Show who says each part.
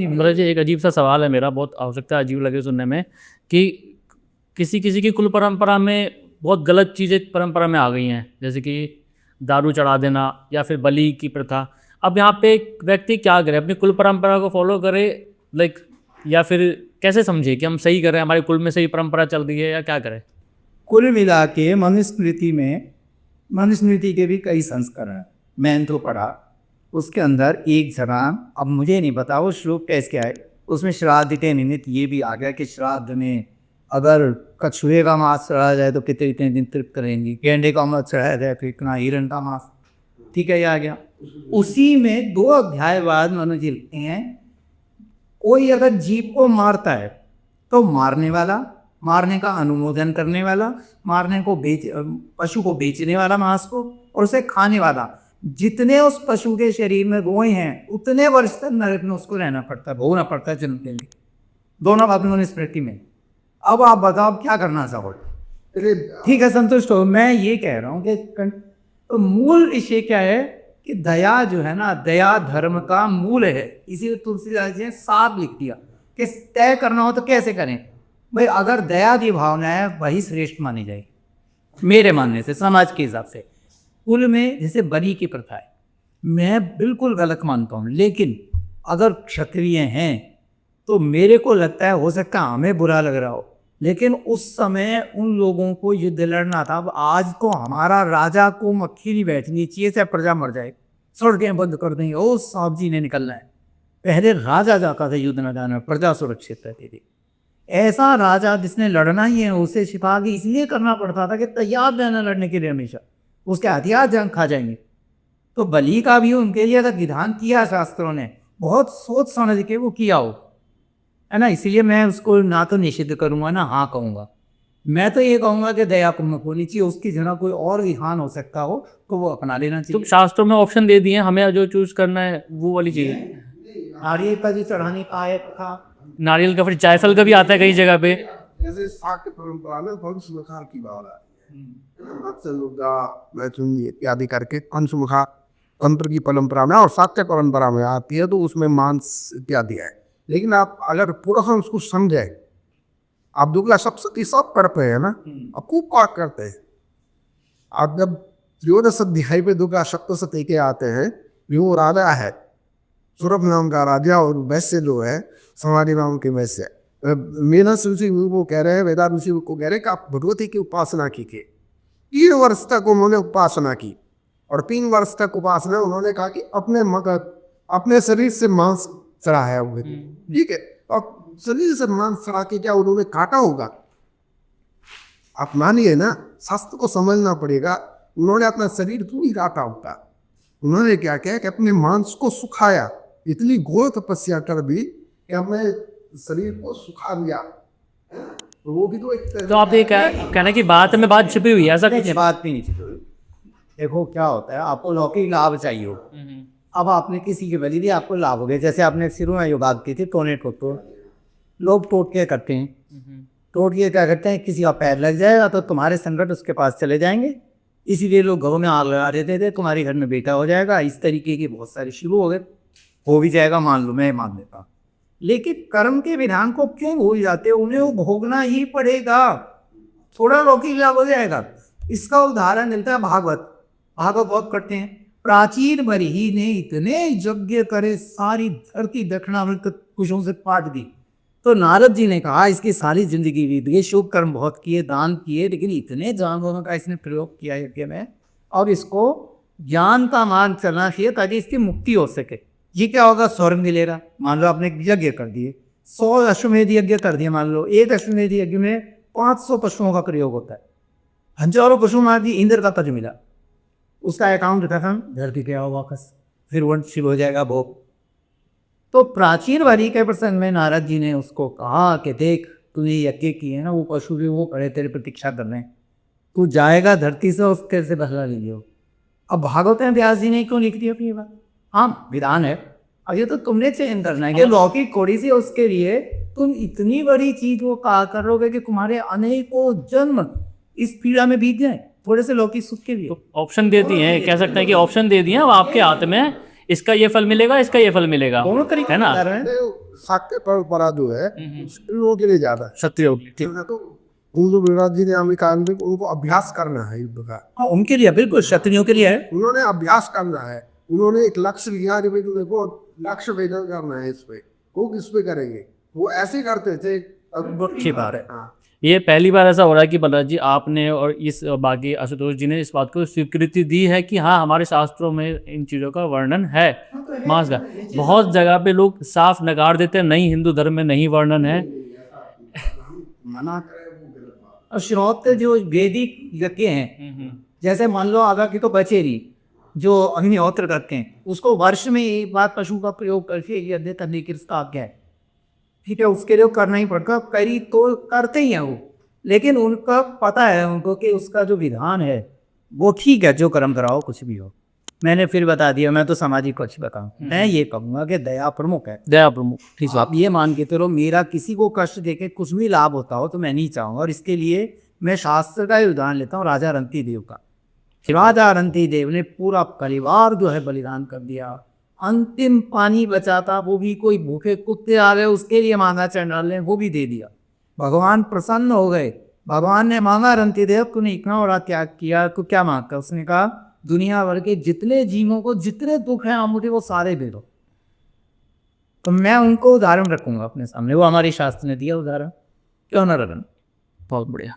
Speaker 1: मतलब जी एक अजीब सा सवाल है मेरा, बहुत आवश्यकता अजीब लगे सुनने में, कि किसी किसी की कुल परंपरा में बहुत गलत चीज़ें परंपरा में आ गई हैं, जैसे कि दारू चढ़ा देना या फिर बलि की प्रथा। अब यहाँ पे एक व्यक्ति क्या करे, अपनी कुल परंपरा को फॉलो करे, लाइक, या फिर कैसे समझे कि हम सही कर रहे हैं, हमारे कुल में सही परंपरा चल रही है, या क्या करें?
Speaker 2: कुल मिला के मनुस्मृति में, मनुस्मृति के भी कई संस्करण हैं। मैंने तो पढ़ा उसके अंदर एक जगह, अब मुझे नहीं पता वो श्लोक कैसे है, उसमें श्राद्ध के निमित्त ये भी आ गया कि श्राद्ध में अगर कछुए का मांस चढ़ाया जाए तो कितने इतने दिन तृप्त करेंगे, गेंडे का मांस चढ़ाया जाए तो इतना, हिरण का मांस, ठीक है, ये आ गया। उसी में 2 अध्याय बाद मनु जी लिखते हैं, कोई अगर जीव को मारता है तो मारने वाला, मारने का अनुमोदन करने वाला, मारने को पशु को बेचने वाला मांस को, और उसे खाने वाला, जितने उस पशु के शरीर में रोए हैं उतने वर्ष तक नरक में उसको रहना पड़ता है, भोगना पड़ता है जन्म के लिए। दोनों बातें मनुस्मृति में। अब आप बताओ क्या करना चाहोगे? ठीक है, संतुष्ट हो। मैं ये कह रहा हूँ कि तो मूल विषय क्या है कि दया जो है ना, दया धर्म का मूल है। इसीलिए तुलसीदास जी ने साफ लिख दिया कि तय करना हो तो कैसे करें भाई। अगर दया की भावना है वही श्रेष्ठ मानी जाएगी मेरे मानने से, समाज के हिसाब से। कुल में जैसे बलि की प्रथा है, मैं बिल्कुल गलत मानता हूँ, लेकिन अगर क्षत्रिय हैं तो मेरे को लगता है, हो सकता है हमें बुरा लग रहा हो, लेकिन उस समय उन लोगों को युद्ध लड़ना था। अब आज तो हमारा राजा को मक्खी नहीं बैठनी चाहिए, चाहे प्रजा मर जाए, सड़कें बंद कर देंगे, ओ साहब जी ने निकलना है। पहले राजा जाता था युद्ध मैदान, प्रजा सुरक्षित रहती थी। ऐसा राजा जिसने लड़ना ही है उसे सिपाही इसलिए करना पड़ता था कि तैयार रहना लड़ने के लिए हमेशा, उसके हथियार जंग खा जाएंगे। तो बलि का भी उनके लिए अगर विधान किया शास्त्रों ने, बहुत सोच समझ के वो किया हो, है ना। इसीलिए मैं उसको ना तो निषिद्ध करूंगा ना हाँ कहूंगा। मैं तो ये कहूंगा कि दया कुम्भ होनी चाहिए, उसकी जगह कोई और विधान हो सकता हो तो वो अपना लेना चाहिए।
Speaker 1: तो शास्त्रों में ऑप्शन दे दिए, हमें जो चूज करना है वो वाली चीज़।
Speaker 2: नारियल का जो चढ़ाने का आया था,
Speaker 1: नारियल का, फिर जायफल का भी आता है कई जगह पे।
Speaker 3: जैसे शाक्य परंपरा में पंचमुखा की भावना है, इत्यादि करके पंचमुखा तंत्र की परंपरा में और शाक्य परंपरा में आती है, तो उसमें मांस इत्यादि है। लेकिन आप अगर पूरा उसको समझे, आप दुगला सप्तशती सब करते हैं ना, आप खूब पाठ करते हैं। आप जब त्रयोदश अध्याय पे दुगला सप्तशती के आते हैं, वो राजा है सूरभ नाम का राजा, और वैश्य जो है समाधि नाम के वैश्य। मीना ऋषि वो कह रहे हैं, वेदा ऋषि को कह रहे हैं कि आप भगवती की उपासना की थी। 3 वर्ष तक उन्होंने उपासना की, और 3 वर्ष तक उपासना उन्होंने कहा कि अपने मगध, अपने शरीर से मांस चढ़ाया हुए, ठीक है, और शरीर से मांस चढ़ा के क्या उन्होंने काटा होगा? आप मानिए ना, शास्त्र को समझना पड़ेगा। उन्होंने अपना शरीर थोड़ी काटा होता, उन्होंने क्या किया कि अपने मांस को सुखाया, इतनी घोर तपस्या कर दी कि अपने शरीर को सुखा दिया। तो वो भी तो एक,
Speaker 1: तो आप ये कहना कि बात में बात छिपी हुई है, ऐसा कुछ?
Speaker 2: बात भी नहीं छिपी हुई। देखो क्या होता है, आपको लौकिक लाभ चाहिए हो, अब आपने किसी की बलि दी, आपको लाभ हो गया। जैसे आपने शुरू में जो बात की थी टोने टोटो, लोग टोट के करते हैं। टोट के क्या करते हैं, किसी का पैर लग जाएगा तो तुम्हारे संकट उसके पास चले जाएंगे, इसीलिए लोग घरों में आग लगा देते थे, तुम्हारे घर में बेटा हो जाएगा। इस तरीके की बहुत सारी शुरू हो गए, हो भी जाएगा, मान लो, मैं मान लेता हूँ। लेकिन कर्म के विधान को क्यों भूल जाते हो? उन्हें वो भोगना ही पड़ेगा, थोड़ा लौकिक लाभ हो जाएगा। इसका उदाहरण मिलता है भागवत। भागवत बहुत करते हैं। प्राचीन बरही ने इतने यज्ञ करे, सारी धरती दक्षिणावर्त कुशों से पाट दी। तो नारद जी ने कहा इसकी सारी जिंदगी बीत गई, शुभ कर्म बहुत किए, दान किए, लेकिन इतने जानवरों का इसने प्रयोग किया यज्ञ में, और इसको ज्ञान का मार्ग चलना चाहिए ताकि इसकी मुक्ति हो सके। ये क्या होगा, स्वर्ग मिलेगा। मान लो आपने यज्ञ कर दिए, 100 अश्वमेध यज्ञ कर दिए, मान लो एक अश्वमेध यज्ञ में 500 पशुओं का प्रयोग होता है, हजारों पशु मार दिए, इंद्र का पद मिला, उसका अकाउंट खत्म, धरती पे आओ वापस, फिर वो शुरू हो जाएगा भोग। तो प्राचीन वाली के प्रसंग में नारद जी ने उसको कहा कि देख, तूने यज्ञ किए ना, वो पशु भी वो खड़े तेरे प्रतीक्षा कर रहे हैं, तू जाएगा धरती से, उसके से बदला लीजिए। अब भागवत में व्यास जी ने क्यों लिख दिया अपनी बात? हाँ, विधान है, अब ये तो तुमने चयन करना है कि लौकिक थोड़ी सी उसके लिए तुम इतनी बड़ी चीज वो कहा करोगे कि तुम्हारे अनेकों जन्म इस पीड़ा में बीत जाए, थोड़े से लौकिक सुख के लिए।
Speaker 1: तो ऑप्शन दे दिए हैं, कह सकते हैं कि ऑप्शन दे दिए हैं, अब आपके हाथ में, इसका ये फल मिलेगा, इसका ये फल मिलेगा,
Speaker 2: दोनों तरीके
Speaker 1: है ना?
Speaker 3: शाक्य परंपरा जो है लोगों के लिए ज्यादा है।
Speaker 1: क्षत्रियो
Speaker 3: ठीक है, तो गुरु विराट जी ने हमें कहा कि उनको अभ्यास करना है युद्ध का।
Speaker 2: हाँ, उनके लिए बिल्कुल क्षत्रियों के लिए है।
Speaker 3: उन्होंने अभ्यास करना है, उन्होंने एक लक्ष्य लिया कि भाई देखो लक्ष्य वेदन करना है, इस पे वो किस पे करेंगे, वो ऐसे करते थे।
Speaker 2: अच्छी बात है।
Speaker 3: हाँ,
Speaker 1: ये पहली बार ऐसा हो रहा है कि बलराज जी आपने और इस बाकी आशुतोष जी ने इस बात को स्वीकृति दी है कि हाँ हमारे शास्त्रों में इन चीज़ों का वर्णन है। मास का बहुत जगह पे लोग साफ नकार देते हैं नहीं, हिंदू धर्म में नहीं वर्णन है।
Speaker 3: मना करे वो गलत बात।
Speaker 2: और श्रोत जो वैदिक यज्ञ हैं, जैसे मान लो आधा की तो बचेरी जो अग्निहोत्र करते हैं, उसको वर्ष में एक बार पशु का प्रयोग करके यज्ञ करने की उसका आज्ञा है। ठीक है, उसके लिए करना ही पड़ता, करी तो करते ही हैं वो, लेकिन उनका पता है उनको कि उसका जो विधान है वो ठीक है, जो कर्म कराओ कुछ भी हो। मैंने फिर बता दिया, मैं तो सामाजिक कुछ बताऊँ, मैं ये कहूँगा कि दया प्रमुख है।
Speaker 1: दया प्रमुख ठीक
Speaker 2: आप ये मान के चलो मेरा किसी को कष्ट देके कुछ भी लाभ होता हो तो मैं नहीं चाहूँगा, और इसके लिए मैं शास्त्र का ही उदाहरण लेता हूँ, राजा रंती देव का। राजा रंती देव ने पूरा परिवार जो है बलिदान कर दिया, अंतिम पानी बचा था वो भी कोई भूखे कुत्ते आ गए उसके लिए मांगा चंडाल ने, वो भी दे दिया। भगवान प्रसन्न हो गए, भगवान ने मांगा रंती देव तूने इतना बड़ा त्याग किया, तो क्या मांगता? उसने कहा दुनिया भर के जितने जीवों को जितने दुख हैं आप मुझे वो सारे दे दो। तो मैं उनको उदाहरण रखूंगा अपने सामने, वो हमारे शास्त्र ने दिया उदाहरण, क्यों ना रखना।
Speaker 1: बहुत बढ़िया।